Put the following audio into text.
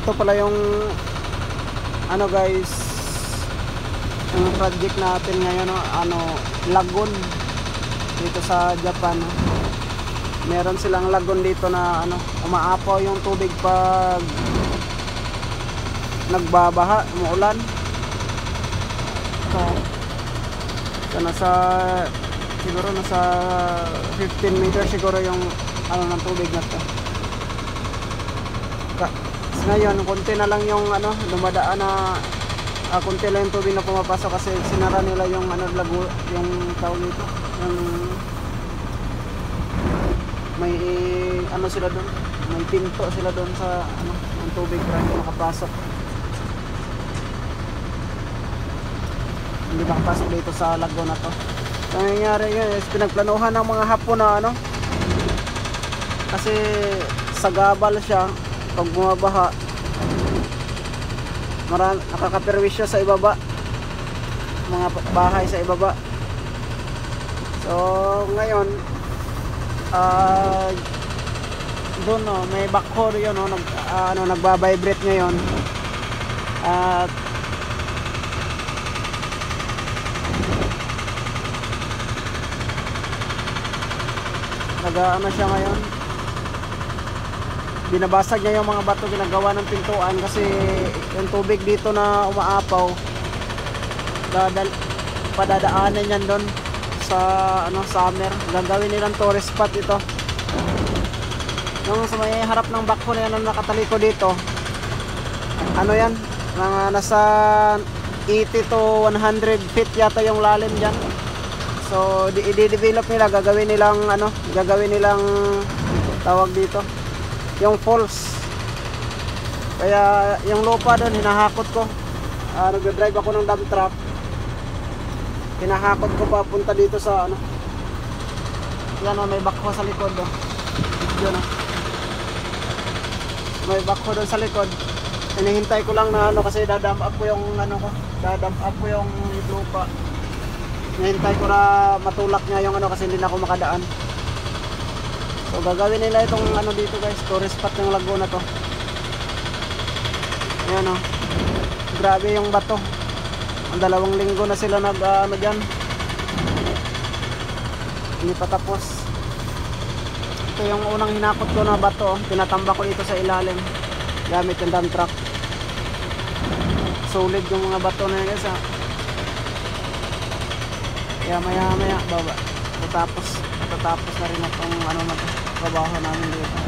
ito pala yung ano guys, yung project natin ngayon, ano, lagoon dito sa Japan. Meron silang lagoon dito na ano, umaapaw yung tubig pag nagbabaha, umuulan. So nasa siguro nasa 15 meters siguro yung ano ng tubig na to. Ngayon konti na lang yung ano dumadaan na konti lang yung tubig na pumapasok kasi sinara nila yung ano lago, yung tawag nito, yung may ano sila doon, may pinto sila doon sa ano ng tubig para hindi makapasok. Hindi makapasok dito sa lago na to. So nangyayari guys, pinagplanuhan ng mga Hapon na ano, kasi sagabal siya pag bumabaha, nakakaperwisyo sa ibaba, mga bahay sa ibaba. So ngayon doon may backhoe yun nagba-vibrate ngayon at nag-ano siya ngayon, binabasag niya yung mga bato ginagawa ng pintuan kasi yung tubig dito na umaapaw padadaanan yan doon sa ano, summer. Gagawin nilang tourist spot ito. Yung sa may harap ng backhoe na yan na nakataliko dito, ano yan, mga nasa 80 to 100 feet yata yung lalim dyan. So i-develop nila, gagawin nilang tawag dito yung falls. Kaya yung lupa doon hinahakot ko, nag-drive ako ng dump truck, hinahakot ko papunta dito sa ano, yan may backhoe sa likod yun may backhoe doon sa likod. Hinihintay ko lang na ano kasi dadump up ko yung lupa. Hinihintay ko na matulak niya yung ano kasi hindi na ako makadaan. So gagawin nila itong ano dito guys, tourist spot ng lagoon na to. Ayan grabe yung bato. Ang 2 linggo na sila ano dyan, hindi pa tapos. Ito yung unang hinakot ko na bato, tinatamba ko dito sa ilalim gamit yung dump truck. Solid yung mga bato na yun guys Kaya maya baba matatapos na rin itong ano na to, trabaho namin dito.